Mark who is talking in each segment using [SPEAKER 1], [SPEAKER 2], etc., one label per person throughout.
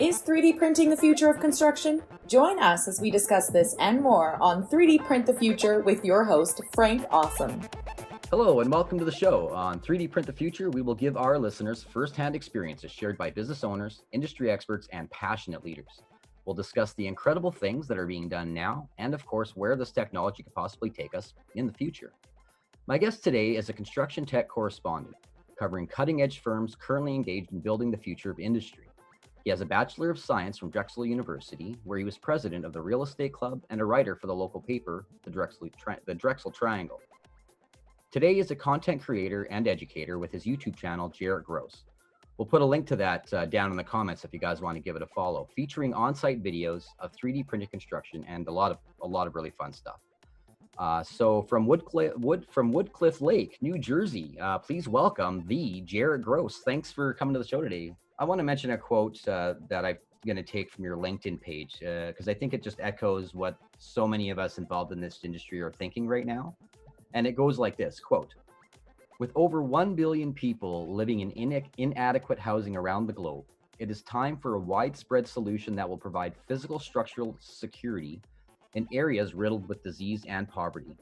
[SPEAKER 1] Is 3D printing the future of construction? Join us as we discuss this and more on 3D Print the Future with your host, Frank Awesome.
[SPEAKER 2] Hello and welcome to the show. On 3D Print the Future, we will give our listeners first-hand experiences shared by business owners, industry experts, and passionate leaders. We'll discuss the incredible things that are being done now and, of course, where this technology could possibly take us in the future. My guest today is a construction tech correspondent covering cutting-edge firms currently engaged in building the future of industry. He has a Bachelor of Science from Drexel University, where he was president of the Real Estate Club and a writer for the local paper, the Drexel Triangle. Today he is a content creator and educator with his YouTube channel, Jarett Gross. We'll put a link to that down in the comments if you guys want to give it a follow, featuring on-site videos of 3D printed construction and a lot of really fun stuff. So from Woodcliff Lake, New Jersey, please welcome the Jarett Gross. Thanks for coming to the show today. I want to mention a quote that I'm going to take from your LinkedIn page because I think it just echoes what so many of us involved in this industry are thinking right now. And it goes like this, quote, "With over 1 billion people living in inadequate housing around the globe, it is time for a widespread solution that will provide physical structural security in areas riddled with disease and poverty.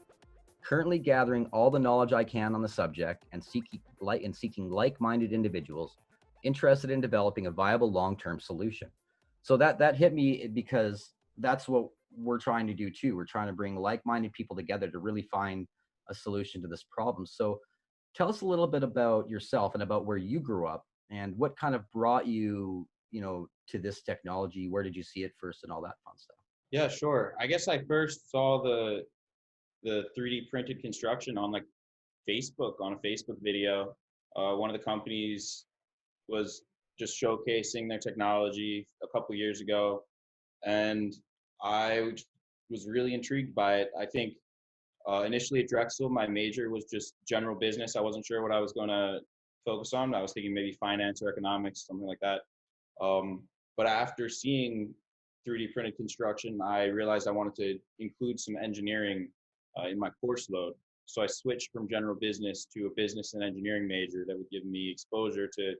[SPEAKER 2] Currently gathering all the knowledge I can on the subject and seeking like-minded individuals interested in developing a viable long-term solution." So that hit me because that's what we're trying to do too. We're trying to bring like-minded people together to really find a solution to this problem. So tell us a little bit about yourself and about where you grew up and what kind of brought you, to this technology. Where did you see it first and all that fun stuff?
[SPEAKER 3] Yeah, sure. I guess I first saw the 3D printed construction on Facebook, on a Facebook video. One of the companies was just showcasing their technology a couple years ago, and I was really intrigued by it. I think initially at Drexel, my major was just general business. I wasn't sure what I was going to focus on. I was thinking maybe finance or economics, something like that. But after seeing 3D printed construction, I realized I wanted to include some engineering in my course load. So I switched from general business to a business and engineering major that would give me exposure to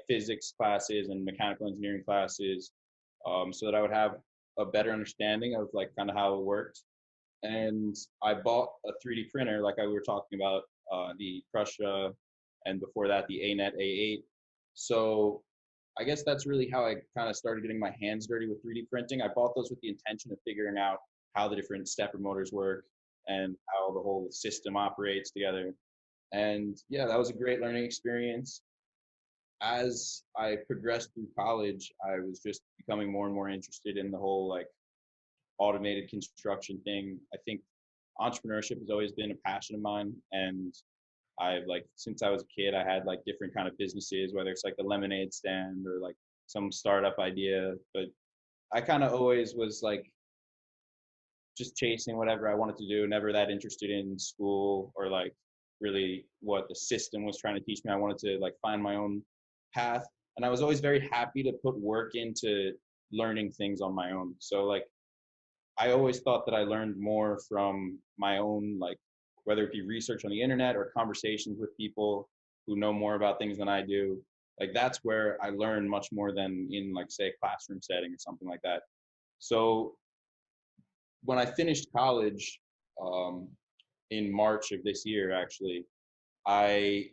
[SPEAKER 3] physics classes and mechanical engineering classes, so that I would have a better understanding of kind of how it worked. And I bought a 3D printer, like we were talking about, the Prusa, and before that the ANET A8. So I guess that's really how I kind of started getting my hands dirty with 3D printing. I bought those with the intention of figuring out how the different stepper motors work and how the whole system operates together. And yeah, that was a great learning experience. As I progressed through college, I was just becoming more and more interested in the whole automated construction thing. I think entrepreneurship has always been a passion of mine, and I've since I was a kid, I had different kind of businesses, whether it's the lemonade stand or some startup idea. But I kind of always was just chasing whatever I wanted to do, never that interested in school or really what the system was trying to teach me. I wanted to find my own path, and I was always very happy to put work into learning things on my own. So I always thought that I learned more from my own, whether it be research on the internet or conversations with people who know more about things than I do. That's where I learn much more than in say a classroom setting or something like that. So when I finished college in March of this year, actually, I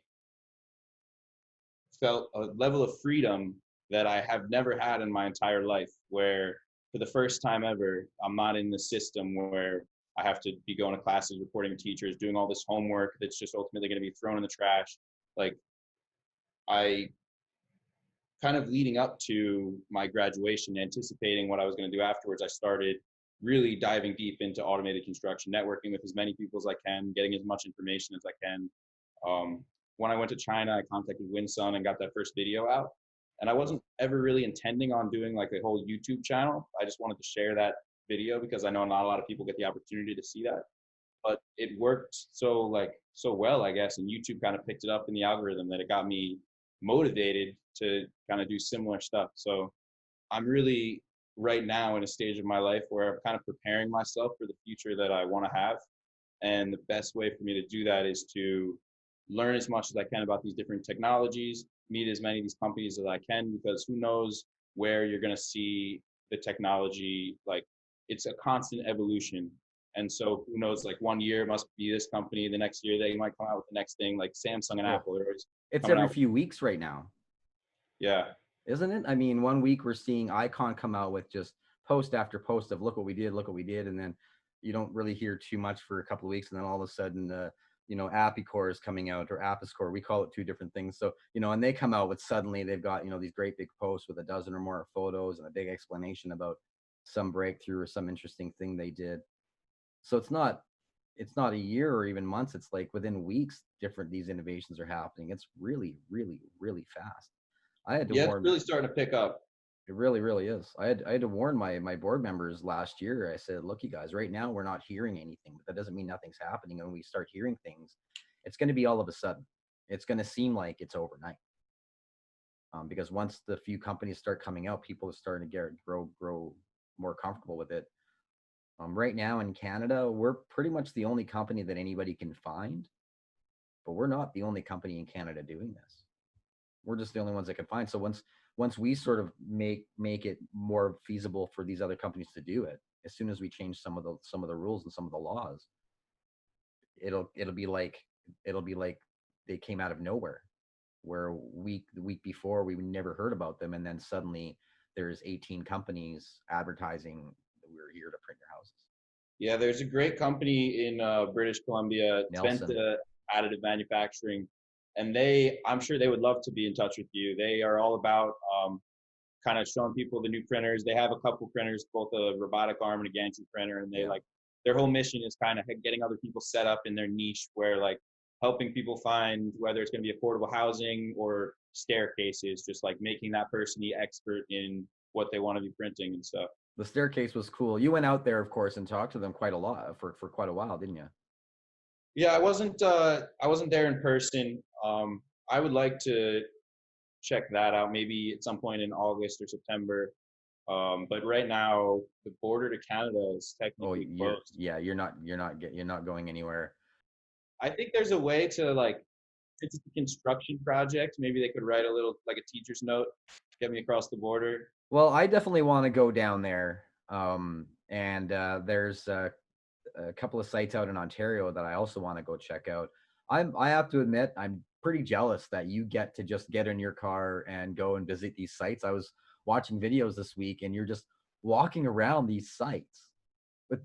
[SPEAKER 3] felt a level of freedom that I have never had in my entire life, where for the first time ever, I'm not in the system where I have to be going to classes, reporting to teachers, doing all this homework that's just ultimately going to be thrown in the trash. I kind of leading up to my graduation, anticipating what I was going to do afterwards, I started really diving deep into automated construction, networking with as many people as I can, getting as much information as I can. When I went to China, I contacted Winsun and got that first video out. And I wasn't ever really intending on doing a whole YouTube channel. I just wanted to share that video because I know not a lot of people get the opportunity to see that. But it worked so well, I guess, and YouTube kind of picked it up in the algorithm that it got me motivated to kind of do similar stuff. So I'm really right now in a stage of my life where I'm kind of preparing myself for the future that I want to have. And the best way for me to do that is to learn as much as I can about these different technologies, meet as many of these companies as I can, because who knows where you're going to see the technology, like it's a constant evolution. And so who knows, like one year must be this company, the next year they might come out with the next thing, like Samsung and
[SPEAKER 2] Well,
[SPEAKER 3] Apple. They're always
[SPEAKER 2] it's
[SPEAKER 3] coming
[SPEAKER 2] every
[SPEAKER 3] out.
[SPEAKER 2] few weeks right now,
[SPEAKER 3] Yeah.
[SPEAKER 2] isn't it? I mean, one week we're seeing Icon come out with just post after post of look what we did, and then you don't really hear too much for a couple of weeks, and then all of a sudden, Appicore is coming out, or Appiscore. We call it two different things. So, and they come out with suddenly they've got, these great big posts with a dozen or more photos and a big explanation about some breakthrough or some interesting thing they did. So it's not a year or even months. It's like within weeks, these innovations are happening. It's really, really, really fast. I had to
[SPEAKER 3] Yeah, it's
[SPEAKER 2] warn.
[SPEAKER 3] really starting to pick up.
[SPEAKER 2] It really, really is. I had to warn my board members last year. I said, look, you guys, right now we're not hearing anything, but that doesn't mean nothing's happening. And when we start hearing things, it's going to be all of a sudden. It's going to seem like it's overnight. Because once the few companies start coming out, people are starting to grow more comfortable with it. Right now in Canada, we're pretty much the only company that anybody can find, but we're not the only company in Canada doing this. We're just the only ones that can find. So once we sort of make it more feasible for these other companies to do it, as soon as we change some of the rules and some of the laws, it'll be like they came out of nowhere, where the week before we never heard about them, and then suddenly there's 18 companies advertising that we're here to print your houses.
[SPEAKER 3] Yeah, there's a great company in British Columbia,
[SPEAKER 2] Nelson.
[SPEAKER 3] Tventa Additive Manufacturing, and I'm sure they would love to be in touch with you. They are all about kind of showing people the new printers. They have a couple printers, both a robotic arm and a gantry printer, and they their whole mission is kind of getting other people set up in their niche, where like helping people find whether it's going to be affordable housing or staircases, just like making that person the expert in what they want to be printing and stuff.
[SPEAKER 2] The staircase was cool. You went out there, of course, and talked to them quite a lot for quite a while, didn't you?
[SPEAKER 3] Yeah, I wasn't there in person. I would like to check that out maybe at some point in August or September. But right now the border to Canada is technically closed.
[SPEAKER 2] You're not going anywhere.
[SPEAKER 3] I think there's a way to like, it's a construction project. Maybe they could write a little like a teacher's note, get me across the border.
[SPEAKER 2] Well, I definitely want to go down there. And there's a couple of sites out in Ontario that I also want to go check out. I have to admit, I'm pretty jealous that you get to just get in your car and go and visit these sites. I was watching videos this week, and you're just walking around these sites,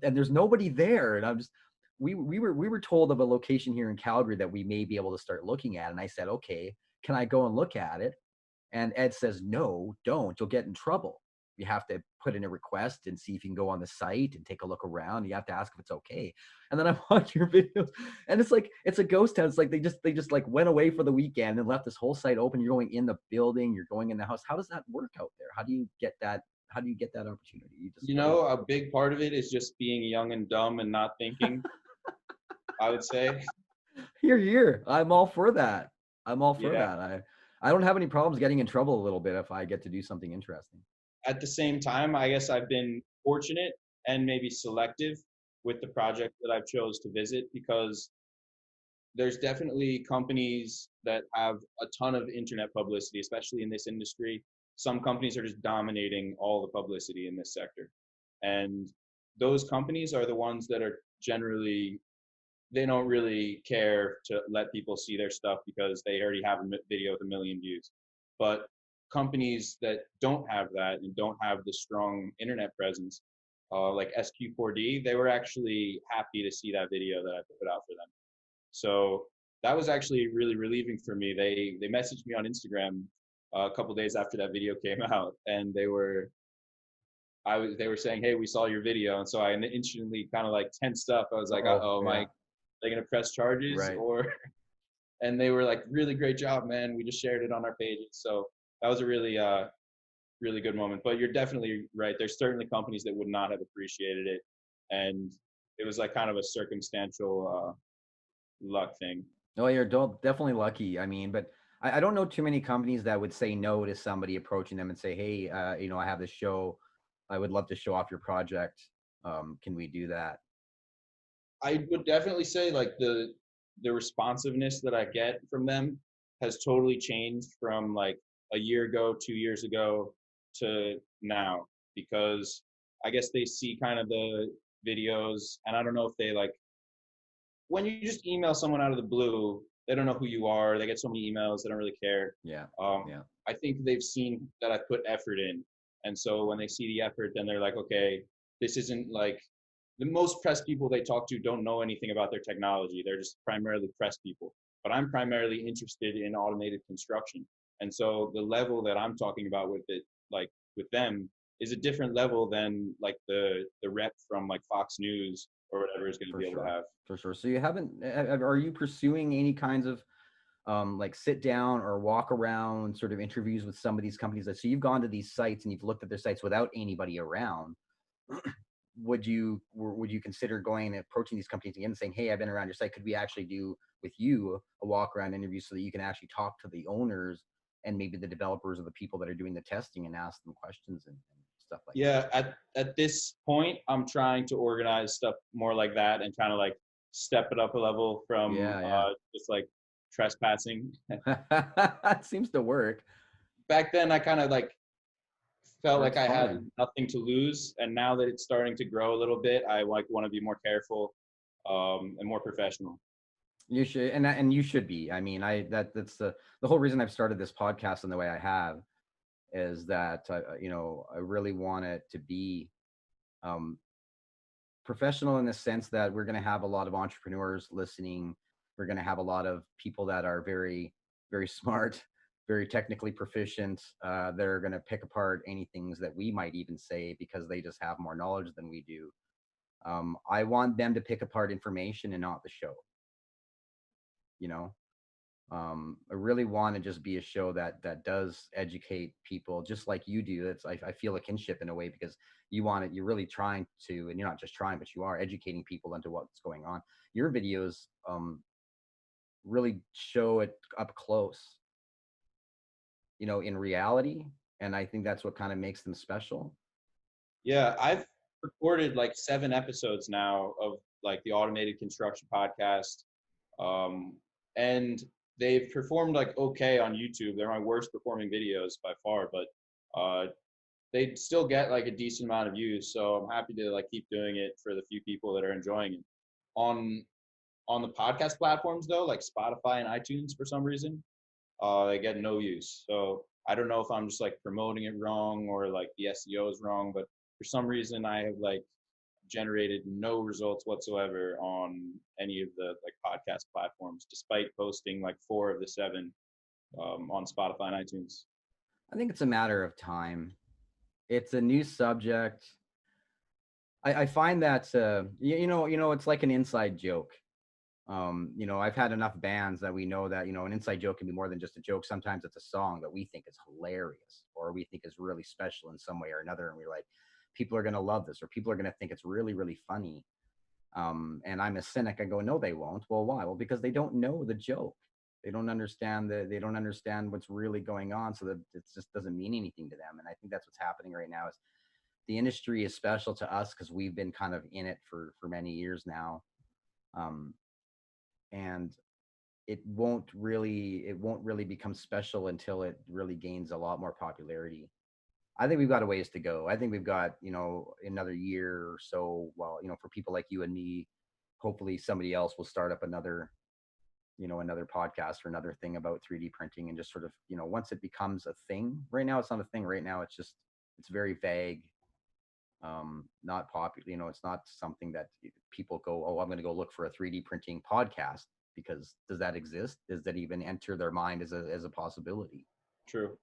[SPEAKER 2] and there's nobody there. And I'm just, we were told of a location here in Calgary that we may be able to start looking at. And I said, okay, can I go and look at it? And Ed says, no, don't. You'll get in trouble. You have to put in a request and see if you can go on the site and take a look around. You have to ask if it's okay. And then I watch your videos, and it's like, it's a ghost town. It's like they just like went away for the weekend and left this whole site open. You're going in the building, you're going in the house. How does that work out there? How do you get that opportunity?
[SPEAKER 3] A big part of it is just being young and dumb and not thinking. I would say.
[SPEAKER 2] Here. I'm all for that. That. I don't have any problems getting in trouble a little bit if I get to do something interesting.
[SPEAKER 3] At the same time, I guess I've been fortunate and maybe selective with the project that I've chose to visit, because there's definitely companies that have a ton of internet publicity, especially in this industry. Some companies are just dominating all the publicity in this sector. And those companies are the ones that are generally, they don't really care to let people see their stuff because they already have a video with 1 million views. But companies that don't have that and don't have the strong internet presence, like SQ4D, they were actually happy to see that video that I put out for them. So that was actually really relieving for me. They messaged me on Instagram a couple days after that video came out, and they were saying, hey, we saw your video. And so I instantly kind of like tensed up. I was like, uh-oh, Mike, they're going to press charges?
[SPEAKER 2] Right.
[SPEAKER 3] And they were like, really great job, man. We just shared it on our pages. So that was a really, really good moment. But you're definitely right. There's certainly companies that would not have appreciated it. And it was like kind of a circumstantial luck thing.
[SPEAKER 2] Oh, you're definitely lucky. I mean, but I don't know too many companies that would say no to somebody approaching them and say, hey, I have this show. I would love to show off your project. Can we do that?
[SPEAKER 3] I would definitely say like the responsiveness that I get from them has totally changed from like a year ago, 2 years ago. to now, because I guess they see kind of the videos, and I don't know if they like, when you just email someone out of the blue, they don't know who you are. They get so many emails, they don't really care.
[SPEAKER 2] Yeah. Yeah.
[SPEAKER 3] I think they've seen that I put effort in. And so when they see the effort, then they're like, okay, this isn't like, the most press people they talk to don't know anything about their technology. They're just primarily press people. But I'm primarily interested in automated construction. And so the level that I'm talking about with it, like with them, is a different level than like the rep from like Fox News or whatever is going to be able to have.
[SPEAKER 2] For sure. So you haven't, are you pursuing any kinds of like sit down or walk around sort of interviews with some of these companies? So you've gone to these sites and you've looked at their sites without anybody around. Would you consider going and approaching these companies again and saying, hey, I've been around your site, could we actually do with you a walk around interview so that you can actually talk to the owners and maybe the developers or the people that are doing the testing and ask them questions and stuff like that?
[SPEAKER 3] Yeah, at this point, I'm trying to organize stuff more like that and kind of like step it up a level from just like trespassing.
[SPEAKER 2] It seems to work.
[SPEAKER 3] Back then, I kind of like felt
[SPEAKER 2] That's
[SPEAKER 3] like I had
[SPEAKER 2] fine.
[SPEAKER 3] nothing to lose, and now that it's starting to grow a little bit, I like want to be more careful and more professional.
[SPEAKER 2] You should, and you should be. I mean, that's the whole reason I've started this podcast in the way I have, is that I really want it to be professional in the sense that we're going to have a lot of entrepreneurs listening. We're going to have a lot of people that are very, very smart, very technically proficient. They're going to pick apart any things that we might even say because they just have more knowledge than we do. I want them to pick apart information and not the show. I really want to just be a show that does educate people just like you do. That's I feel a kinship in a way, because you're really trying to, and you're not just trying, but you are educating people into what's going on. Your videos really show it up close, in reality, and I think that's what kind of makes them special.
[SPEAKER 3] Yeah, I've recorded like 7 episodes now of like the Automated Construction Podcast, and they've performed like okay on YouTube. They're my worst performing videos by far, but they still get like a decent amount of views. So I'm happy to like keep doing it for the few people that are enjoying it. On the podcast platforms though, like Spotify and iTunes, for some reason, they get no views. So I don't know if I'm just like promoting it wrong or like the SEO is wrong, but for some reason I have like generated no results whatsoever on any of the like podcast platforms, despite posting like 4 of the 7 on Spotify and iTunes.
[SPEAKER 2] I think it's a matter of time. It's a new subject. I find that it's like an inside joke. I've had enough bands that we know that an inside joke can be more than just a joke. Sometimes it's a song that we think is hilarious or we think is really special in some way or another, and we're like, people are going to love this, or people are going to think it's really, really funny. And I'm a cynic. I go, no, they won't. Well, why? Well, because they don't know the joke. They don't understand what's really going on, so that it just doesn't mean anything to them. And I think that's what's happening right now. Is the industry is special to us because we've been kind of in it for many years now, and it won't really become special until it really gains a lot more popularity. I think we've got a ways to go. I think we've got, another year or so. Well, for people like you and me, hopefully somebody else will start up another podcast or another thing about 3D printing, and just sort of, once it becomes a thing. Right now, it's not a thing. Right now, it's very vague, not popular. It's not something that people go, oh, I'm going to go look for a 3D printing podcast, because does that exist? Does that even enter their mind as a possibility?
[SPEAKER 3] True.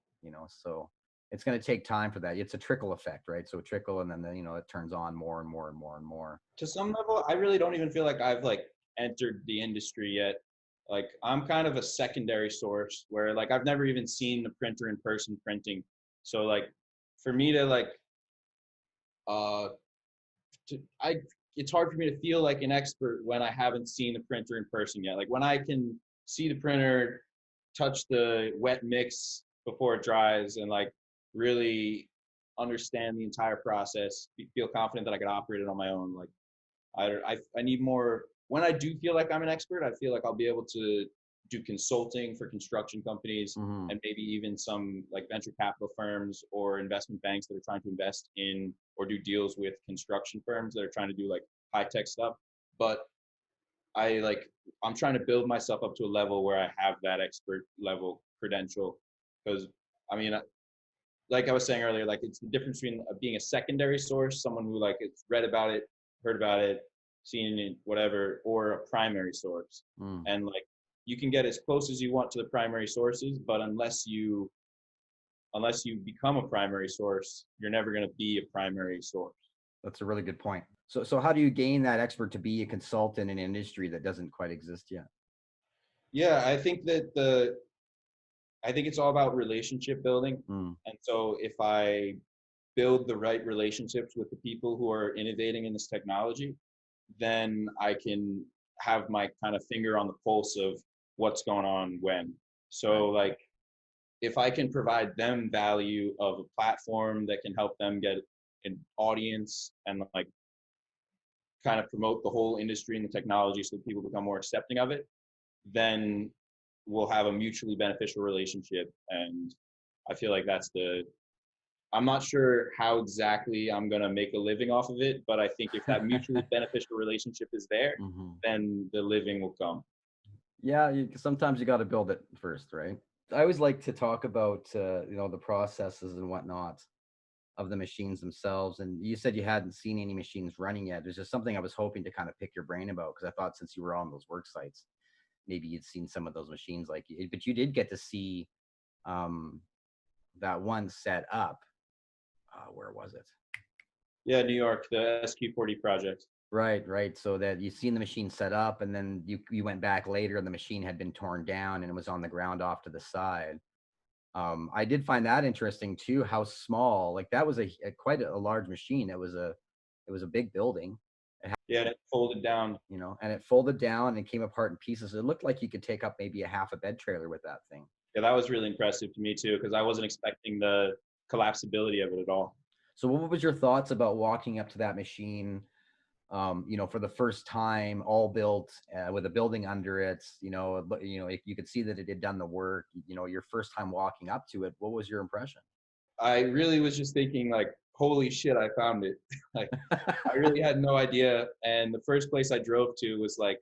[SPEAKER 2] So it's going to take time for that. It's a trickle effect, right? So a trickle, and then it turns on more and more and more and more.
[SPEAKER 3] To some level, I really don't even feel like I've like entered the industry yet. Like I'm kind of a secondary source where like I've never even seen the printer in person printing. So like for me to like it's hard for me to feel like an expert when I haven't seen the printer in person yet. Like when I can see the printer, touch the wet mix before it dries, and like really understand the entire process, feel confident that I could operate it on my own. Like I need more. When I do feel like I'm an expert, I feel like I'll be able to do consulting for construction companies,
[SPEAKER 2] Mm-hmm.
[SPEAKER 3] and maybe even some like venture capital firms or investment banks that are trying to invest in or do deals with construction firms that are trying to do like high tech stuff. But I like I'm trying to build myself up to a level where I have that expert level credential, because I mean, like I was saying earlier, like it's the difference between being a secondary source, someone who like it's read about it, heard about it, seen it, whatever, or a primary source.
[SPEAKER 2] Mm.
[SPEAKER 3] And like you can get as close as you want to the primary sources, but unless you become a primary source, you're never going to be a primary source.
[SPEAKER 2] That's a really good point. So how do you gain that expert to be a consultant in an industry that doesn't quite exist yet?
[SPEAKER 3] Yeah, I think it's all about relationship building.
[SPEAKER 2] Mm.
[SPEAKER 3] And so if I build the right relationships with the people who are innovating in this technology, then I can have my kind of finger on the pulse of what's going on when. So like if I can provide them value of a platform that can help them get an audience and like kind of promote the whole industry and the technology so that people become more accepting of it, then we'll have a mutually beneficial relationship. And I feel like I'm not sure how exactly I'm going to make a living off of it, but I think if that mutually beneficial relationship is there,
[SPEAKER 2] Mm-hmm.
[SPEAKER 3] then the living will come.
[SPEAKER 2] Yeah, sometimes you got to build it first, right? I always like to talk about the processes and whatnot of the machines themselves. And you said you hadn't seen any machines running yet. There's just something I was hoping to kind of pick your brain about, because I thought since you were on those work sites, maybe you'd seen some of those machines, but you did get to see um, that one set up. Where was it?
[SPEAKER 3] Yeah, New York, the SQ40 project.
[SPEAKER 2] Right. So that you've seen the machine set up, and then you went back later, and the machine had been torn down and it was on the ground off to the side. I did find that interesting too, how small, like that was quite a large machine. It was a big building.
[SPEAKER 3] Yeah, and it folded down.
[SPEAKER 2] And it folded down and came apart in pieces. It looked like you could take up maybe a half a bed trailer with that thing.
[SPEAKER 3] Yeah, that was really impressive to me too, because I wasn't expecting the collapsibility of it at all.
[SPEAKER 2] So what was your thoughts about walking up to that machine, for the first time, all built with a building under it, you could see that it had done the work, your first time walking up to it. What was your impression?
[SPEAKER 3] I really was just thinking like, holy shit, I found it. Like I really had no idea. And the first place I drove to was like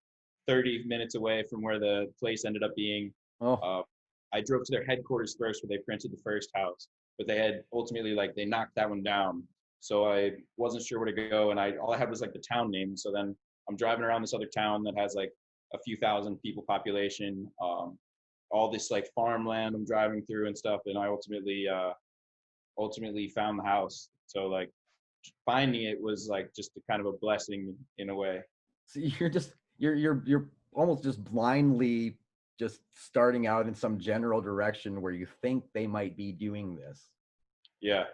[SPEAKER 3] 30 minutes away from where the place ended up being.
[SPEAKER 2] Oh,
[SPEAKER 3] Uh, I drove to their headquarters first where they printed the first house, but they had ultimately like they knocked that one down. So I wasn't sure where to go, and all I had was like the town name. So then I'm driving around this other town that has like a few thousand people population, all this like farmland I'm driving through and stuff, and I ultimately found the house. So like finding it was like just a kind of a blessing in a way.
[SPEAKER 2] so you're almost just blindly just starting out in some general direction where you think they might be doing this.
[SPEAKER 3] Yeah.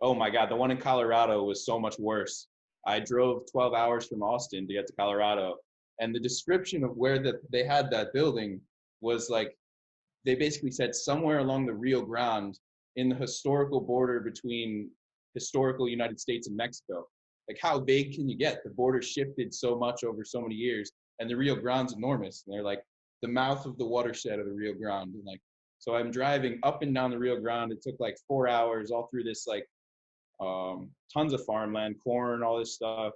[SPEAKER 3] Oh my God, the one in Colorado was so much worse. I drove 12 hours from Austin to get to Colorado, and the description of where they had that building was like they basically said somewhere along the Rio Grande in the historical border between historical United States and Mexico. Like how vague can you get? The border shifted so much over so many years, and the Rio Grande's enormous. And they're like the mouth of the watershed of the Rio Grande. And like, so I'm driving up and down the Rio Grande. It took like 4 hours all through this like tons of farmland, corn, all this stuff.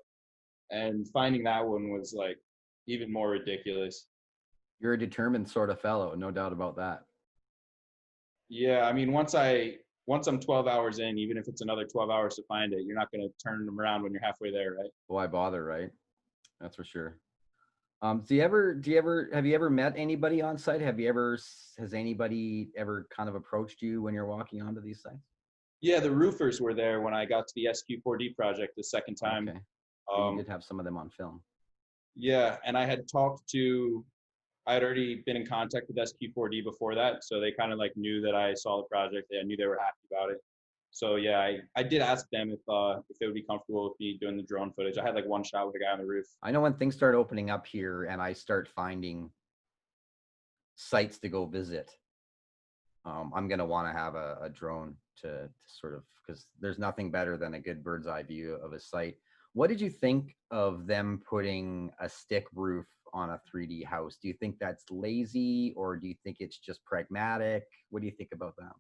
[SPEAKER 3] And finding that one was like even more ridiculous.
[SPEAKER 2] You're a determined sort of fellow, no doubt about that.
[SPEAKER 3] Yeah, I mean, once I'm 12 hours in, even if it's another 12 hours to find it, you're not going to turn them around when you're halfway there, right?
[SPEAKER 2] Why bother, right? That's for sure. Have you ever met anybody on site? Has anybody ever kind of approached you when you're walking onto these sites?
[SPEAKER 3] Yeah, the roofers were there when I got to the SQ4D project the second time.
[SPEAKER 2] Okay. So you did have some of them on film.
[SPEAKER 3] Yeah, and I had already been in contact with SQ4D before that, so they kind of like knew that I saw the project. I knew they were happy about it. So yeah, I did ask them if they would be comfortable with me doing the drone footage. I had like one shot with a guy on the roof.
[SPEAKER 2] I know when things start opening up here and I start finding sites to go visit, I'm gonna want to have a drone to sort of, because there's nothing better than a good bird's eye view of a site. What did you think of them putting a stick roof on a 3D house? Do you think that's lazy, or do you think it's just pragmatic? What do you think about that?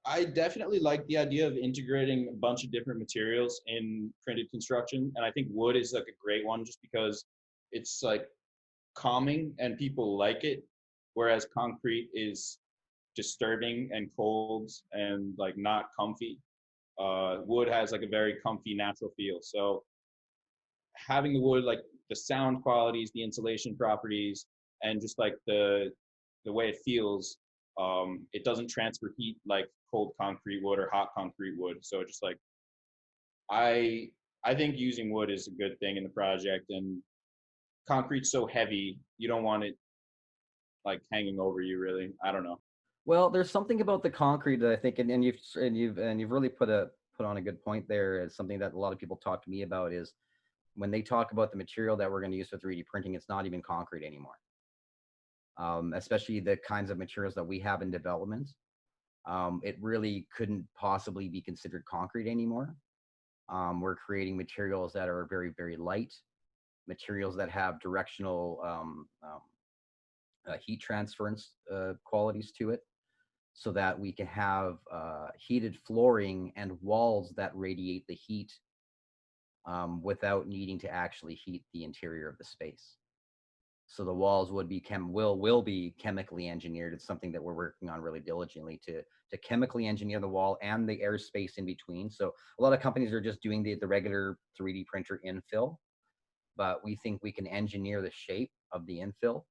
[SPEAKER 3] I definitely like the idea of integrating a bunch of different materials in printed construction, and I think wood is like a great one just because it's like calming and people like it, whereas concrete is disturbing and cold and like not comfy. Wood has like a very comfy natural feel. So having the wood, like the sound qualities, the insulation properties, and just like the way it feels, it doesn't transfer heat like cold concrete would or hot concrete would. So just like I I think using wood is a good thing in the project, and concrete's so heavy, you don't want it like hanging over you really. I don't know.
[SPEAKER 2] Well, there's something about the concrete that I think, and you've really put on a good point there. Is something that a lot of people talk to me about is when they talk about the material that we're going to use for 3D printing, it's not even concrete anymore. Especially the kinds of materials that we have in development. It really couldn't possibly be considered concrete anymore. We're creating materials that are very, very light, materials that have directional heat transference qualities to it, so that we can have heated flooring and walls that radiate the heat without needing to actually heat the interior of the space. So the walls would be will be chemically engineered. It's something that we're working on really diligently to chemically engineer the wall and the airspace in between. So a lot of companies are just doing the regular 3D printer infill, but we think we can engineer the shape of the infill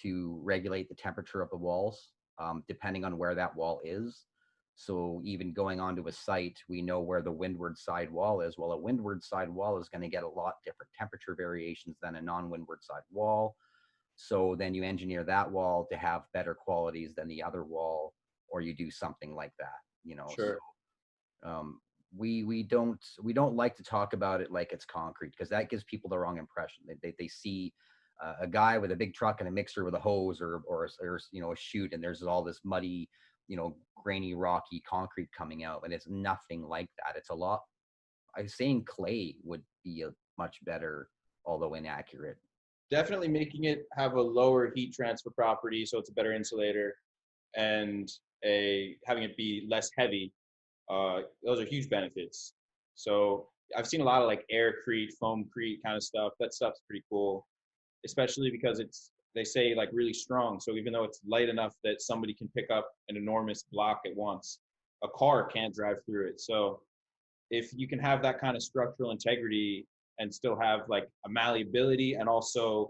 [SPEAKER 2] to regulate the temperature of the walls, depending on where that wall is. So even going onto a site, we know where the windward side wall is. Well, a windward side wall is going to get a lot different temperature variations than a non-windward side wall. So then you engineer that wall to have better qualities than the other wall, or you do something like that, you know.
[SPEAKER 3] Sure.
[SPEAKER 2] So we don't like to talk about it like it's concrete, because that gives people the wrong impression. They see a guy with a big truck and a mixer with a hose or a chute, and there's all this muddy, grainy, rocky concrete coming out, and it's nothing like that. It's a lot. I'm saying clay would be a much better, although inaccurate.
[SPEAKER 3] Definitely making it have a lower heat transfer property so it's a better insulator, and a having it be less heavy. Those are huge benefits. So I've seen a lot of like aircrete, foamcrete kind of stuff. That stuff's pretty cool, especially because it's they say like really strong. So even though it's light enough that somebody can pick up an enormous block at once, a car can't drive through it. So if you can have that kind of structural integrity and still have like a malleability, and also,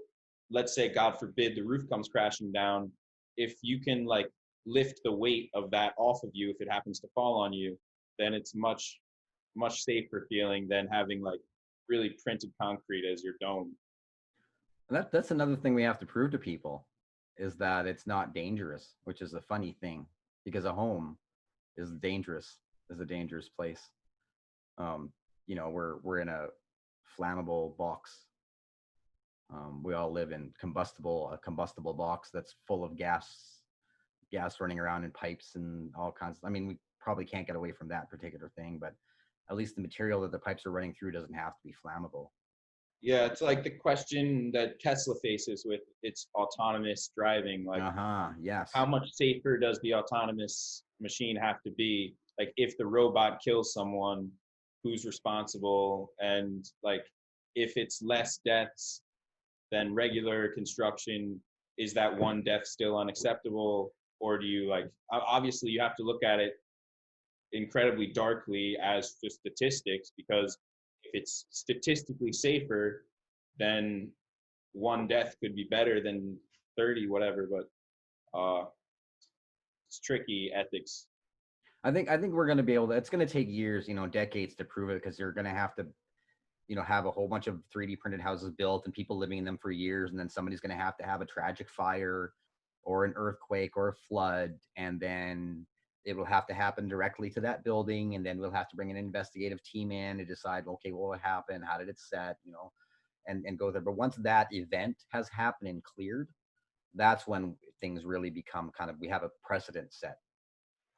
[SPEAKER 3] let's say God forbid the roof comes crashing down, if you can like lift the weight of that off of you if it happens to fall on you, then it's much safer feeling than having like really printed concrete as your dome.
[SPEAKER 2] And that's another thing we have to prove to people, is that it's not dangerous, which is a funny thing, because a home is a dangerous place. We're in a flammable box. We all live in a combustible box that's full of gas running around in pipes and all kinds. I mean, we probably can't get away from that particular thing, but at least the material that the pipes are running through doesn't have to be flammable.
[SPEAKER 3] Yeah, it's like the question that Tesla faces with its autonomous driving. Like,
[SPEAKER 2] yes.
[SPEAKER 3] how much safer does the autonomous machine have to be? Like, if the robot kills someone, who's responsible? And like, if it's less deaths than regular construction, is that one death still unacceptable? Or do you like, obviously you have to look at it incredibly darkly as just statistics, because if it's statistically safer, then one death could be better than 30, whatever. But it's tricky ethics.
[SPEAKER 2] I think we're going to be able to. It's going to take years, decades to prove it, because you're going to have to, have a whole bunch of 3D printed houses built and people living in them for years, and then somebody's going to have a tragic fire, or an earthquake, or a flood, and then it will have to happen directly to that building, and then we'll have to bring an investigative team in to decide, okay, what happened, how did it set, and go there. But once that event has happened and cleared, that's when things really become we have a precedent set.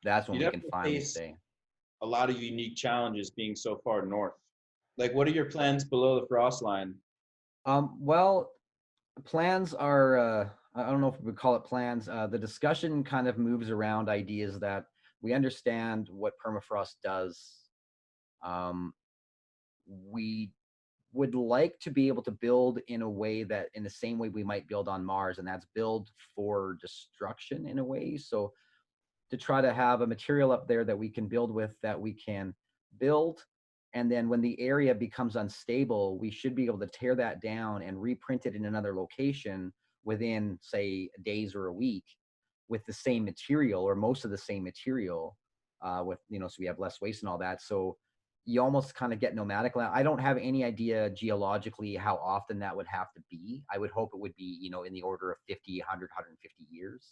[SPEAKER 2] That's when we can finally say
[SPEAKER 3] a lot of unique challenges being so far north. Like, what are your plans below the frost line?
[SPEAKER 2] Well, plans are, I don't know if we would call it plans. The discussion kind of moves around ideas that we understand what permafrost does. Um, we would like to be able to build in a way that, in the same way we might build on Mars, and that's build for destruction in a way. So to try to have a material up there that we can build with, that we can build, and then when the area becomes unstable, we should be able to tear that down and reprint it in another location within, say, days or a week, with the same material or most of the same material, with, so we have less waste and all that. So you almost kind of get nomadic. I don't have any idea geologically how often that would have to be. I would hope it would be, in the order of 50, 100, 150 years.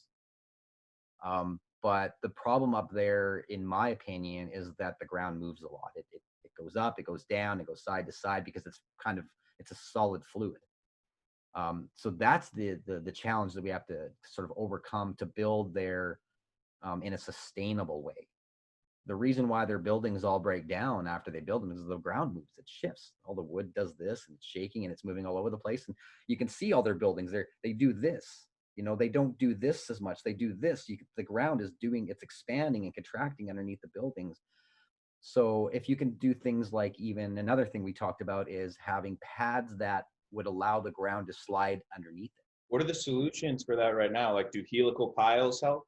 [SPEAKER 2] But the problem up there, in my opinion, is that the ground moves a lot. It goes up, it goes down, it goes side to side, because it's a solid fluid. So that's the challenge that we have to sort of overcome to build there, in a sustainable way. The reason why their buildings all break down after they build them is the ground moves, it shifts. All the wood does this, and it's shaking, and it's moving all over the place. And you can see all their buildings there. They do this. They don't do this as much. They do this. The ground is it's expanding and contracting underneath the buildings. So if you can do things like, even another thing we talked about is having pads that would allow the ground to slide underneath it.
[SPEAKER 3] What are the solutions for that right now? Like, do helical piles help?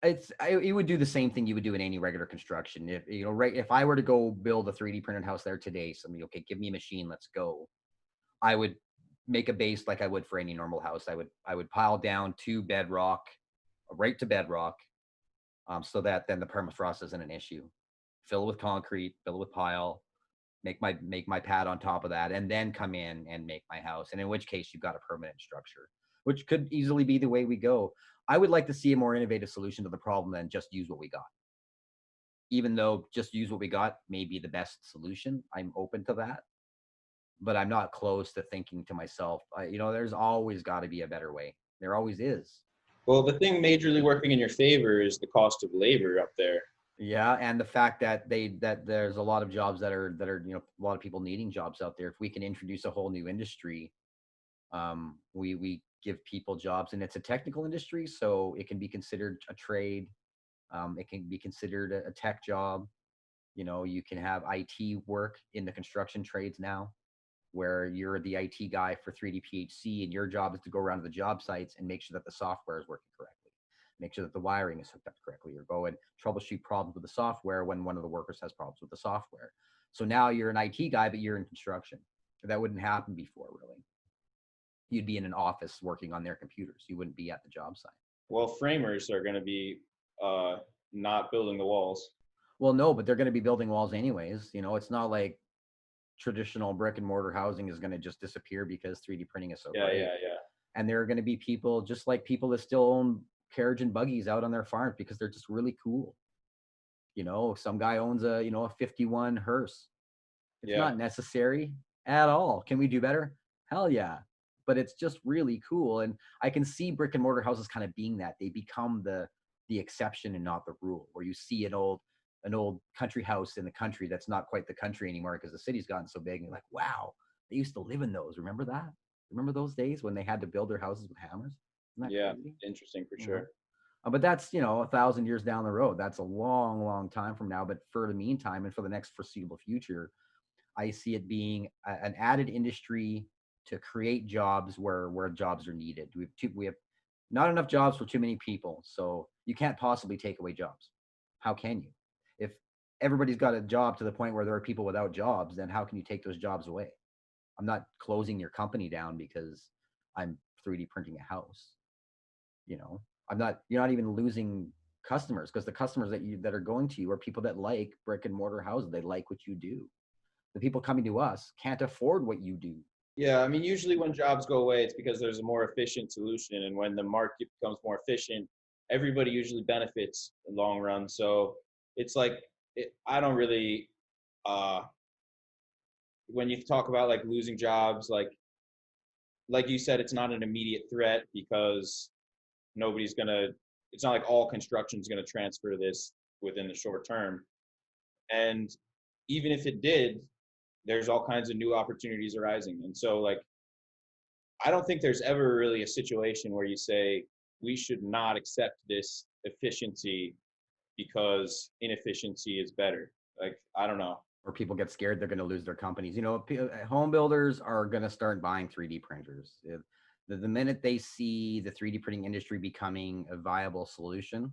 [SPEAKER 2] It would do the same thing you would do in any regular construction. If I were to go build a 3D printed house there today, somebody, okay, give me a machine, let's go. I would make a base like I would for any normal house. I would pile down to bedrock, right to bedrock, so that then the permafrost isn't an issue. Fill it with concrete, fill it with pile, make my pad on top of that, and then come in and make my house. And in which case, you've got a permanent structure, which could easily be the way we go. I would like to see a more innovative solution to the problem than just use what we got. Even though just use what we got may be the best solution, I'm open to that. But I'm not close to thinking to myself, there's always got to be a better way. There always is.
[SPEAKER 3] Well, the thing majorly working in your favor is the cost of labor up there.
[SPEAKER 2] Yeah, and the fact that there's a lot of jobs that are a lot of people needing jobs out there. If we can introduce a whole new industry, we give people jobs, and it's a technical industry, so it can be considered a trade. It can be considered a tech job. You can have IT work in the construction trades now, where you're the IT guy for 3D PHC, and your job is to go around to the job sites and make sure that the software is working correctly, make sure that the wiring is hooked up correctly, or go and troubleshoot problems with the software when one of the workers has problems with the software. So now you're an IT guy, but you're in construction. That wouldn't happen before, really. You'd be in an office working on their computers. You wouldn't be at the job site.
[SPEAKER 3] Well, framers are going to be not building the walls.
[SPEAKER 2] Well, no, but they're going to be building walls anyways. It's not like traditional brick and mortar housing is going to just disappear because 3D printing is so great.
[SPEAKER 3] Yeah.
[SPEAKER 2] And there are going to be people, just like people that still own carriage and buggies out on their farms, because they're just really cool. Some guy owns a 51 hearse. It's not necessary at all. Can we do better? Hell yeah. But it's just really cool. And I can see brick and mortar houses kind of being that. They become the exception and not the rule, where you see an old country house in the country that's not quite the country anymore because the city's gotten so big, and you're like, wow, they used to live in those. Remember that? Remember those days when they had to build their houses with hammers? Isn't that crazy?
[SPEAKER 3] Interesting for sure.
[SPEAKER 2] But that's 1,000 years down the road. That's a long, long time from now. But for the meantime, and for the next foreseeable future, I see it being an added industry to create jobs where jobs are needed. We have not enough jobs for too many people, so you can't possibly take away jobs. How can you? If everybody's got a job to the point where there are people without jobs, then how can you take those jobs away? I'm not closing your company down because I'm 3D printing a house. You're not even losing customers, because the customers that are going to you are people that like brick and mortar houses. They like what you do. The people coming to us can't afford what you do.
[SPEAKER 3] Yeah, I mean, usually when jobs go away, it's because there's a more efficient solution. And when the market becomes more efficient, everybody usually benefits in the long run. So it's like, I don't really, when you talk about like losing jobs, like you said, it's not an immediate threat because it's not like all construction is going to transfer this within the short term. And even if it did, there's all kinds of new opportunities arising. And so like, I don't think there's ever really a situation where you say we should not accept this efficiency because inefficiency is better. Like, I don't know.
[SPEAKER 2] Or people get scared they're going to lose their companies. Home builders are going to start buying 3D printers. The minute they see the 3D printing industry becoming a viable solution,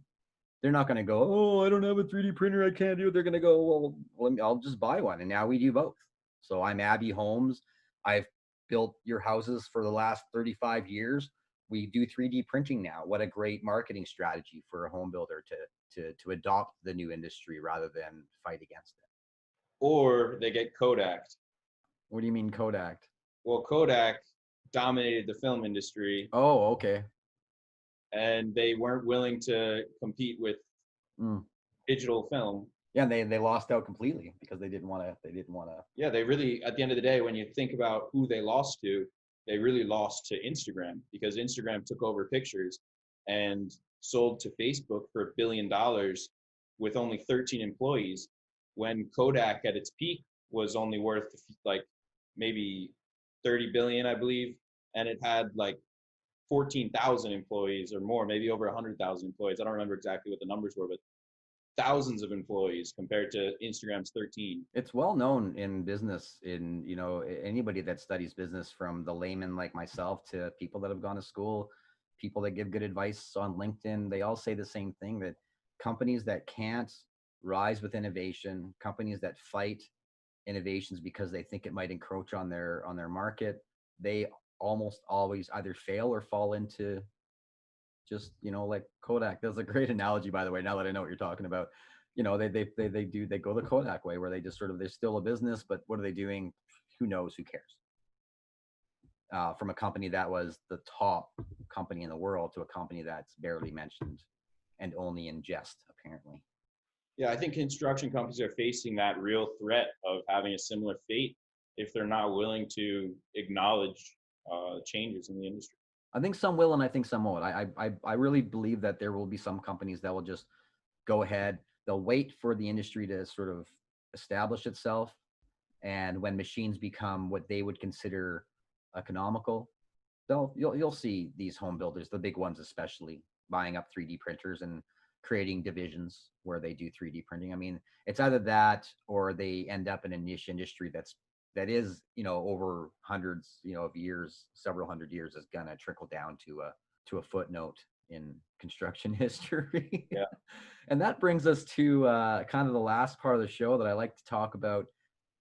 [SPEAKER 2] they're not going to go, oh, I don't have a 3D printer, I can't do it. They're going to go, well, I'll just buy one. And now we do both. So I'm Abby Homes. I've built your houses for the last 35 years. We do 3D printing now. What a great marketing strategy for a home builder to adopt the new industry rather than fight against it.
[SPEAKER 3] Or they get Kodak'd.
[SPEAKER 2] What do you mean Kodak?
[SPEAKER 3] Well, Kodak dominated the film industry.
[SPEAKER 2] Oh, okay.
[SPEAKER 3] And they weren't willing to compete with digital film.
[SPEAKER 2] Yeah, they lost out completely because they didn't want to.
[SPEAKER 3] Yeah, they really, at the end of the day, when you think about who they lost to, they really lost to Instagram, because Instagram took over pictures and sold to Facebook for $1 billion with only 13 employees, when Kodak at its peak was only worth like maybe 30 billion, I believe, and it had like 14,000 employees or more, maybe over 100,000 employees. I don't remember exactly what the numbers were, but thousands of employees compared to Instagram's 13.
[SPEAKER 2] It's well known in business, in anybody that studies business, from the layman like myself to people that have gone to school, people that give good advice on LinkedIn. They all say the same thing, that companies that can't rise with innovation, companies that fight innovations because they think it might encroach on their market, they almost always either fail or fall into just, like Kodak. That's a great analogy, by the way, now that I know what you're talking about. They go the Kodak way, where they just they're still a business, but what are they doing? Who knows? Who cares? From a company that was the top company in the world to a company that's barely mentioned and only in jest, apparently.
[SPEAKER 3] Yeah, I think construction companies are facing that real threat of having a similar fate if they're not willing to acknowledge changes in the industry.
[SPEAKER 2] I think some will, and I think some won't. I really believe that there will be some companies that will just go ahead. They'll wait for the industry to sort of establish itself, and when machines become what they would consider economical, you'll see these home builders, the big ones especially, buying up 3D printers and creating divisions where they do 3D printing. I mean, it's either that or they end up in a niche industry that is, over hundreds, of years, several hundred years, is gonna trickle down to a footnote in construction history.
[SPEAKER 3] Yeah.
[SPEAKER 2] And that brings us to kind of the last part of the show that I like to talk about.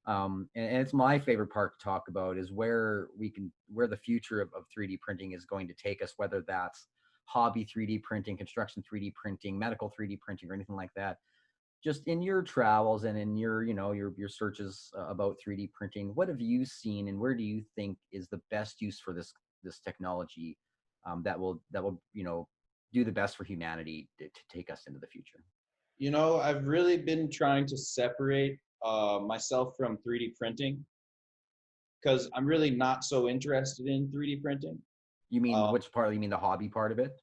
[SPEAKER 2] And it's my favorite part to talk about, is where the future of 3D printing is going to take us, whether that's hobby 3D printing, construction 3D printing, medical 3D printing, or anything like that. Just in your travels and in your searches about 3D printing, what have you seen, and where do you think is the best use for this technology that will do the best for humanity to take us into the future?
[SPEAKER 3] I've really been trying to separate myself from 3D printing, because I'm really not so interested in 3D printing.
[SPEAKER 2] You mean which part? You mean the hobby part of it?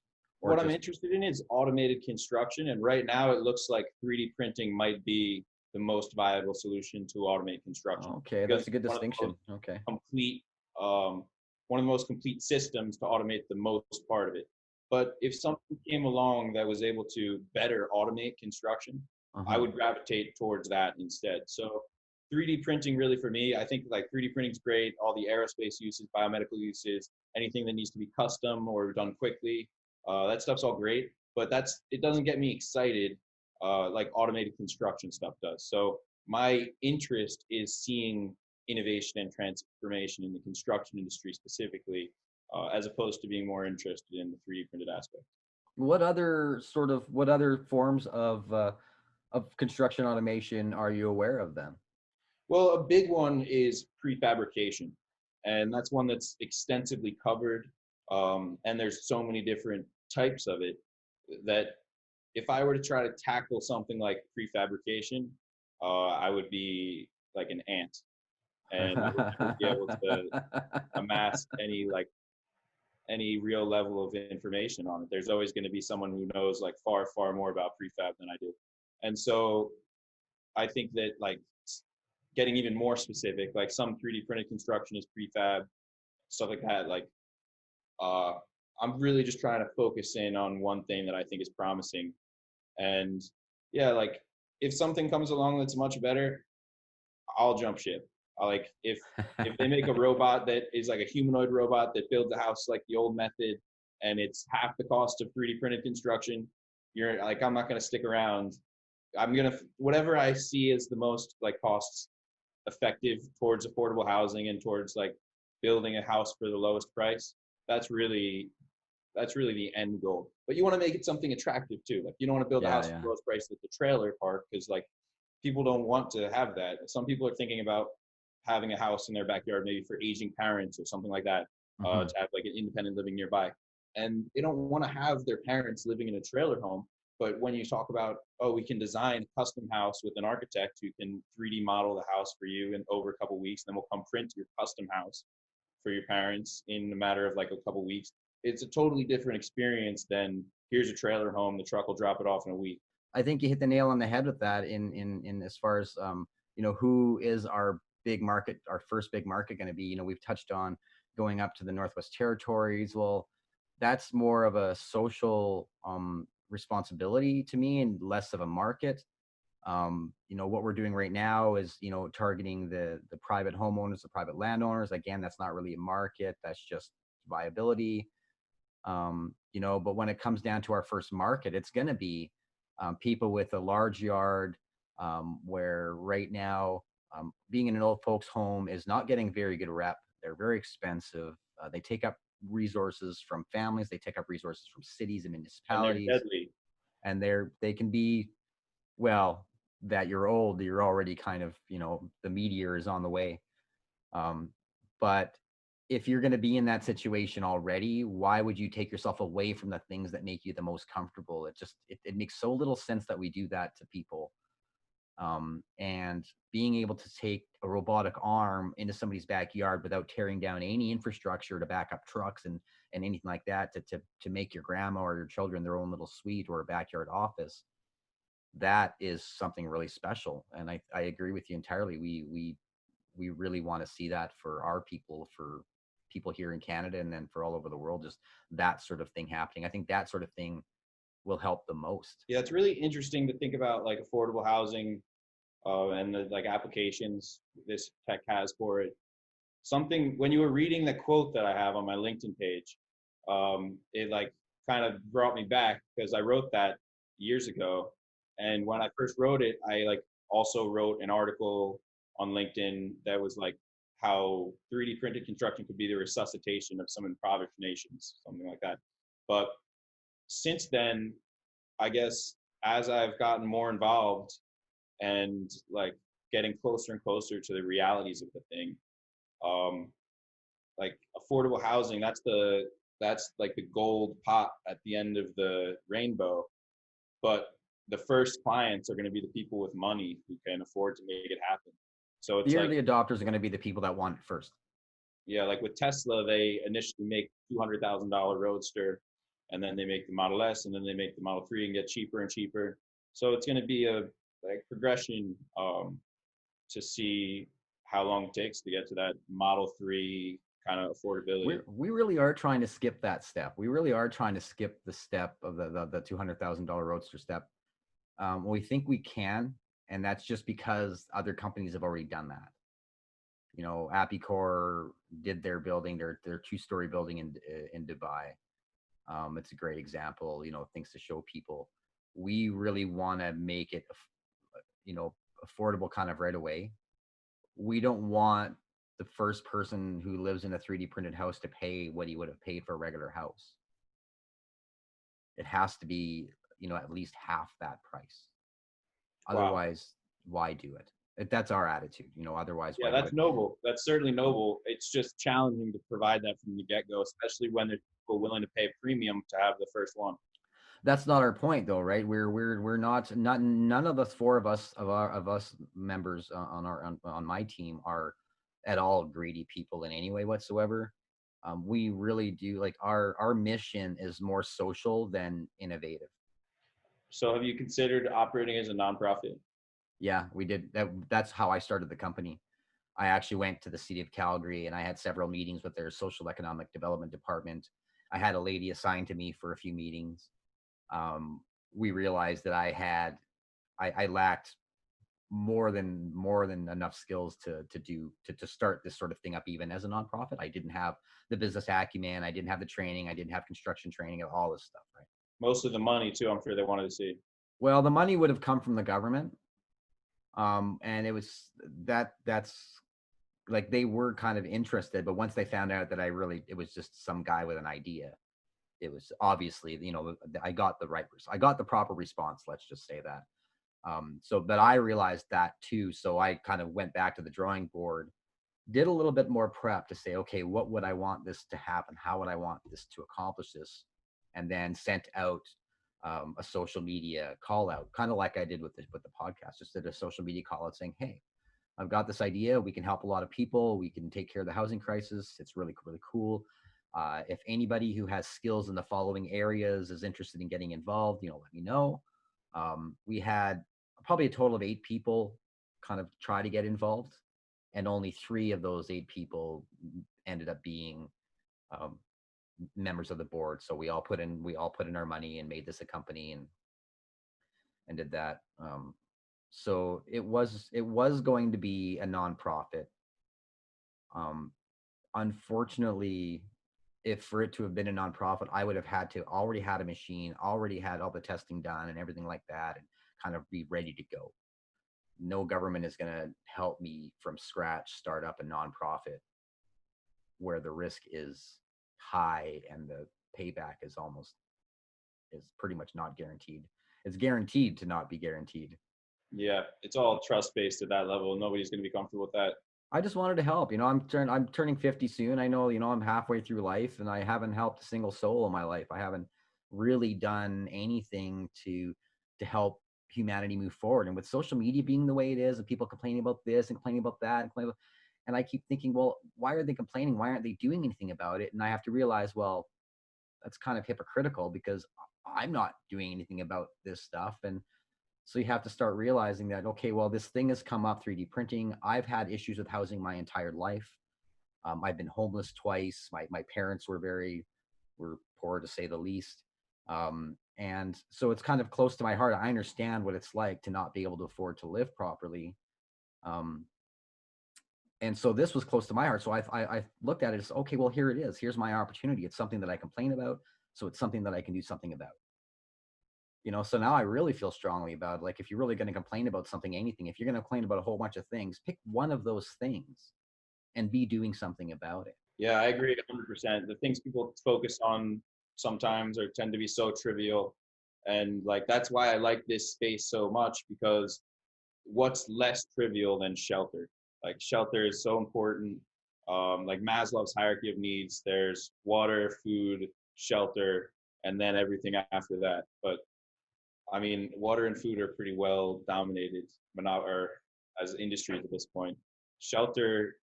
[SPEAKER 2] Or
[SPEAKER 3] what I'm interested in is automated construction, and right now it looks like 3D printing might be the most viable solution to automate construction.
[SPEAKER 2] Okay, that's a good distinction. Okay.
[SPEAKER 3] One of the most complete systems to automate the most part of it. But if something came along that was able to better automate construction, I would gravitate towards that instead. So 3D printing, really, for me, I think like 3D printing is great. All the aerospace uses, biomedical uses, anything that needs to be custom or done quickly, that stuff's all great. But it doesn't get me excited like automated construction stuff does. So my interest is seeing innovation and transformation in the construction industry specifically, as opposed to being more interested in the 3D printed aspect.
[SPEAKER 2] What other forms of construction automation are you aware of then?
[SPEAKER 3] Well, a big one is prefabrication, and that's one that's extensively covered. And there's so many different types of it that if I were to try to tackle something like prefabrication, I would be like an ant, and I wouldn't be able to amass any real level of information on it. There's always going to be someone who knows like far, far more about prefab than I do. And so I think that like getting even more specific, like some 3D printed construction is prefab, stuff like that. Like, uh, I'm really just trying to focus in on one thing that I think is promising. And yeah, like if something comes along that's much better, I'll jump ship. I like if they make a robot that is like a humanoid robot that builds a house like the old method and it's half the cost of 3D printed construction, you're like, I'm not gonna stick around. I'm gonna whatever I see as the most like cost effective towards affordable housing and towards like building a house for the lowest price. That's really the end goal. But you want to make it something attractive too. Like you don't want to build a
[SPEAKER 2] Yeah,
[SPEAKER 3] house for
[SPEAKER 2] yeah.
[SPEAKER 3] the lowest price at the trailer park because like people don't want to have that. Some people are thinking about having a house in their backyard, maybe for aging parents or something like that,
[SPEAKER 2] Hmm.
[SPEAKER 3] to have like an independent living nearby. And they don't want to have their parents living in a trailer home. But when you talk about, oh, we can design a custom house with an architect who can 3D model the house for you in over a couple weeks, then we'll come print your custom house for your parents in a matter of like a couple weeks. It's a totally different experience than here's a trailer home, the truck will drop it off in a week.
[SPEAKER 2] I think you hit the nail on the head with that in as far as who is our big market, our first big market going to be. We've touched on going up to the Northwest Territories. Well, that's more of a social responsibility to me and less of a market. What we're doing right now is targeting the private homeowners, the private landowners. Again, that's not really a market, that's just viability. But when it comes down to our first market, it's going to be people with a large yard, where right now being in an old folks home is not getting very good rep. They're very expensive. They take up resources from families, they take up resources from cities and
[SPEAKER 3] And they're
[SPEAKER 2] municipalities,
[SPEAKER 3] deadly.
[SPEAKER 2] and they can be, well, that you're old, you're already kind of, the meteor is on the way. But if you're going to be in that situation already, why would you take yourself away from the things that make you the most comfortable? It makes so little sense that we do that to people. And being able to take a robotic arm into somebody's backyard without tearing down any infrastructure to back up trucks and anything like that to make your grandma or your children their own little suite or a backyard office, that is something really special. And I agree with you entirely. We really want to see that for our people, for people here in Canada, and then for all over the world, just that sort of thing happening. I think that sort of thing will help the most.
[SPEAKER 3] Yeah, it's really interesting to think about like affordable housing, and the like applications this tech has for it. Something when you were reading the quote that I have on my LinkedIn page, it like kind of brought me back because I wrote that years ago. And when I first wrote it, I like also wrote an article on LinkedIn that was like how 3D printed construction could be the resuscitation of some impoverished nations, something like that. But since then, I guess as I've gotten more involved and like getting closer and closer to the realities of the thing, um, like affordable housing, that's like the gold pot at the end of the rainbow. But the first clients are going to be the people with money who can afford to make it happen. So it's
[SPEAKER 2] The
[SPEAKER 3] like,
[SPEAKER 2] early adopters are going to be the people that want it first.
[SPEAKER 3] yeah, like with Tesla, they initially make $200,000 Roadster, and then they make the Model S, and then they make the Model 3 and get cheaper and cheaper. So it's going to be a like progression, to see how long it takes to get to that Model 3 kind of affordability.
[SPEAKER 2] We really are trying to skip that step. We really are trying to skip the step of the $200,000 Roadster step. We think we can, and that's just because other companies have already done that. Apicor did their building, their two-story building in Dubai. It's a great example. Things to show people. We really want to make it, affordable kind of right away. We don't want the first person who lives in a 3D printed house to pay what he would have paid for a regular house. It has to be, at least half that price.
[SPEAKER 3] Wow.
[SPEAKER 2] Otherwise, why do it? That's our attitude. Otherwise,
[SPEAKER 3] Yeah,
[SPEAKER 2] why do
[SPEAKER 3] that's
[SPEAKER 2] it?
[SPEAKER 3] noble. That's certainly noble. It's just challenging to provide that from the get-go, especially when there's people willing to pay a premium to have the first one.
[SPEAKER 2] That's not our point, though, right? We're not none of us, four of us, of us members on my team are at all greedy people in any way whatsoever. We really do, like, our mission is more social than innovative.
[SPEAKER 3] So have you considered operating as a nonprofit?
[SPEAKER 2] Yeah, we did. That's how I started the company. I actually went to the city of Calgary and I had several meetings with their social economic development department. I had a lady assigned to me for a few meetings. Um, we realized that I lacked more than enough skills to start this sort of thing up even as a nonprofit. I didn't have the business acumen, I didn't have the training, I didn't have construction training, all this stuff, right?
[SPEAKER 3] Most of the money too, I'm sure they wanted to see.
[SPEAKER 2] Well, the money would have come from the government. And it was that's like they were kind of interested, but once they found out that it was just some guy with an idea, it was obviously, I got I got the proper response, let's just say that. But I realized that too, so I kind of went back to the drawing board, did a little bit more prep to say, okay, what would I want this to happen, how would I want this to accomplish this, and then sent out a social media call out, kind of like I did with the podcast. Just did a social media call out saying, hey, I've got this idea. We can help a lot of people. We can take care of the housing crisis. It's really, really cool. If anybody who has skills in the following areas is interested in getting involved, let me know. We had probably a total of 8 people kind of try to get involved, and only 3 of those 8 people ended up being um, members of the board. So we all put in our money and made this a company, and did that. So it was going to be a nonprofit. Um, Unfortunately, if for it to have been a nonprofit, I would have had to already had a machine, already had all the testing done and everything like that, and kind of be ready to go. No government is going to help me from scratch start up a nonprofit where the risk is high and the payback is pretty much not guaranteed. It's guaranteed to not be guaranteed.
[SPEAKER 3] Yeah, it's all trust based at that level. Nobody's going to be comfortable with that.
[SPEAKER 2] I just wanted to help. I'm turning 50 soon. I know, I'm halfway through life and I haven't helped a single soul in my life. I haven't really done anything to help humanity move forward. And with social media being the way it is, and people complaining about this and complaining about that and I keep thinking, well, why are they complaining? Why aren't they doing anything about it? And I have to realize, well, that's kind of hypocritical because I'm not doing anything about this stuff. And so you have to start realizing that, okay, well, this thing has come up, 3D printing. I've had issues with housing my entire life. I've been homeless twice. My parents were poor to say the least. And so it's kind of close to my heart. I understand what it's like to not be able to afford to live properly. Um, and so this was close to my heart. So I looked at it as, okay, well, here it is. Here's my opportunity. It's something that I complain about. So it's something that I can do something about. So now I really feel strongly about, like, if you're really going to complain about something, anything, if you're going to complain about a whole bunch of things, pick one of those things and be doing something about it.
[SPEAKER 3] Yeah, I agree 100%. The things people focus on sometimes or tend to be so trivial. And like, that's why I like this space so much, because what's less trivial than shelter? Like, shelter is so important. Like Maslow's hierarchy of needs, there's water, food, shelter, and then everything after that. But I mean, water and food are pretty well dominated, or as industries at this point. Shelter,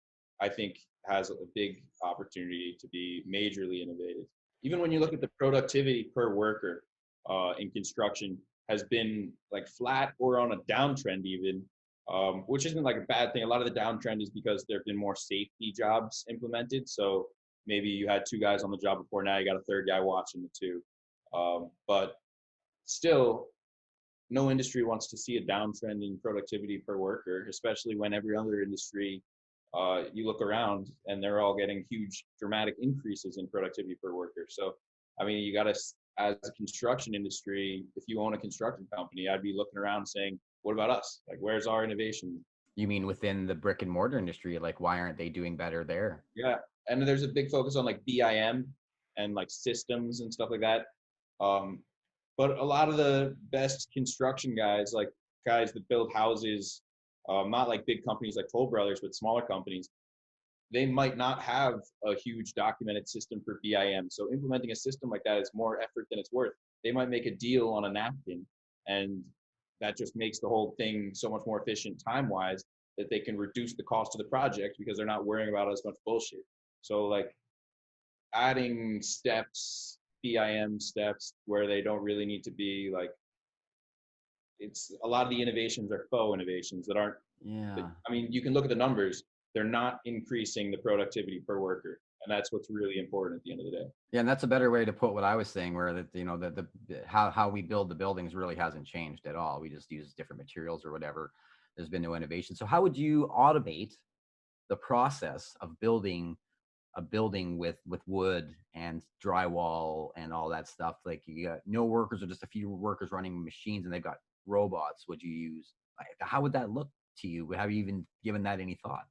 [SPEAKER 3] I think, has a big opportunity to be majorly innovative. Even when you look at the productivity per worker in construction, has been like flat or on a downtrend even, which isn't like a bad thing. A lot of the downtrend is because there have been more safety jobs implemented. So maybe you had 2 guys on the job before, now you got a 3rd guy watching the 2. But still, no industry wants to see a downtrend in productivity per worker, especially when every other industry, you look around and they're all getting huge, dramatic increases in productivity per worker. So, I mean, you got to, as a construction industry, if you own a construction company, I'd be looking around saying, what about us? Like, where's our innovation?
[SPEAKER 2] You mean within the brick and mortar industry? Like, why aren't they doing better there?
[SPEAKER 3] Yeah. And there's a big focus on like BIM and like systems and stuff like that. Um, but a lot of the best construction guys, like guys that build houses, not like big companies like Toll Brothers, but smaller companies, they might not have a huge documented system for BIM. So implementing a system like that is more effort than it's worth. They might make a deal on a napkin, and that just makes the whole thing so much more efficient time-wise, that they can reduce the cost of the project because they're not worrying about as much bullshit. So like adding steps, BIM steps where they don't really need to be, like it's a lot of the innovations are faux innovations that aren't.
[SPEAKER 2] Yeah.
[SPEAKER 3] I mean, you can look at the numbers; they're not increasing the productivity per worker, and that's what's really important at the end of the day.
[SPEAKER 2] Yeah, and that's a better way to put what I was saying, where that the how we build the buildings really hasn't changed at all. We just use different materials or whatever. There's been no innovation. So how would you automate the process of building a building with wood and drywall and all that stuff? Like, you got no workers or just a few workers running machines, and they've got robots. Would you use, like, how would that look to you? Have you even given that any thought?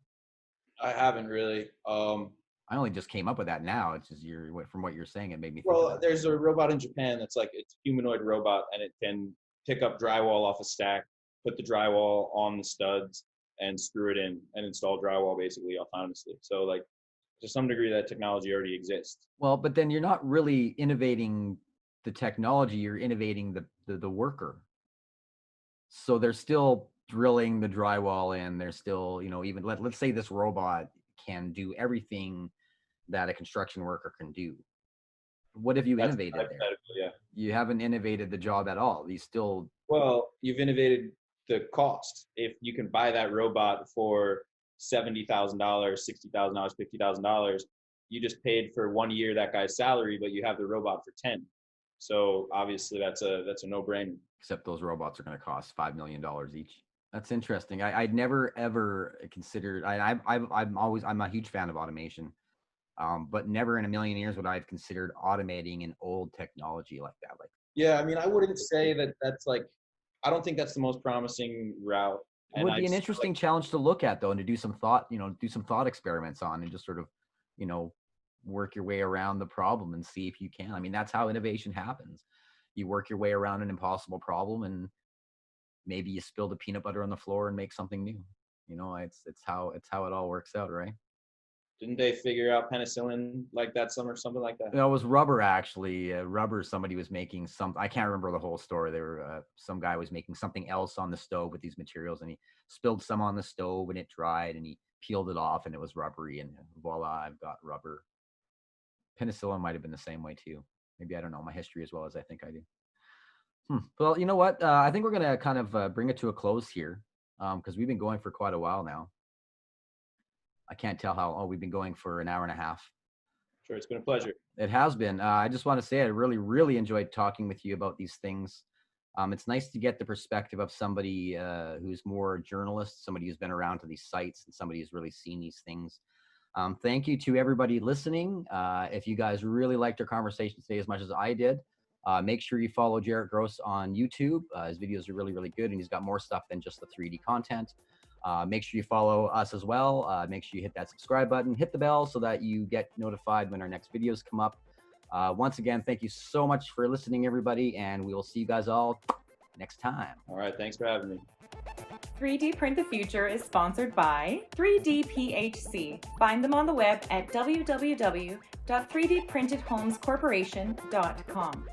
[SPEAKER 3] I haven't really.
[SPEAKER 2] I only just came up with that now. It's just from what you're saying, it made me think
[SPEAKER 3] Well,
[SPEAKER 2] about it.
[SPEAKER 3] there's a robot in Japan that's like, it's a humanoid robot, and it can pick up drywall off a stack, put the drywall on the studs, and screw it in and install drywall basically autonomously. So like, to some degree, that technology already exists.
[SPEAKER 2] Well, but then you're not really innovating the technology, you're innovating the worker. So they're still drilling the drywall in, they're still, even let's say this robot can do everything that a construction worker can do. What have you
[SPEAKER 3] That's
[SPEAKER 2] innovated there?
[SPEAKER 3] hypothetical, yeah.
[SPEAKER 2] You haven't innovated the job at all. You still,
[SPEAKER 3] Well, you've innovated the cost. If you can buy that robot for $70,000, $60,000, $50,000, you just paid for 1 year that guy's salary, but you have the robot for 10. So obviously that's a no-brainer.
[SPEAKER 2] except those robots are going to cost $5 million each. That's interesting. I'd never ever considered. I'm a huge fan of automation, but never in a million years would I have considered automating an old technology like that. Like,
[SPEAKER 3] Yeah, I mean, I wouldn't say that that's like, I don't think that's the most promising route.
[SPEAKER 2] it would be an interesting challenge to look at, though, and to do some thought, do some thought experiments on, and just sort of, work your way around the problem and see if you can. I mean, that's how innovation happens. You work your way around an impossible problem, and maybe you spill the peanut butter on the floor and make something new. It's how it all works out, right?
[SPEAKER 3] Didn't they figure out penicillin like that summer, something like that?
[SPEAKER 2] It was rubber, actually. Rubber. Somebody was making I can't remember the whole story. Some guy was making something else on the stove with these materials, and he spilled some on the stove, and it dried, and he peeled it off, and it was rubbery, and voila, I've got rubber. Penicillin might have been the same way too. Maybe I don't know my history as well as I think I do. Well, you know what? I think we're going to kind of bring it to a close here, because we've been going for quite a while now. I can't tell how. Oh, we've been going for an hour and a half.
[SPEAKER 3] Sure, it's been a pleasure.
[SPEAKER 2] It has been. I just want to say I really, really enjoyed talking with you about these things. It's nice to get the perspective of somebody who's more a journalist, somebody who's been around to these sites, and somebody who's really seen these things. Thank you to everybody listening. If you guys really liked our conversation today as much as I did, make sure you follow Jarett Gross on YouTube. His videos are really, really good, and he's got more stuff than just the 3D content. Make sure you follow us as well. Make sure you hit that subscribe button, hit the bell so that you get notified when our next videos come up. Once again, thank you so much for listening, everybody, and we will see you guys all next time.
[SPEAKER 3] All right, thanks for having me.
[SPEAKER 1] 3D Print the Future is sponsored by 3DPHC. Find them on the web at www.3dprintedhomescorporation.com.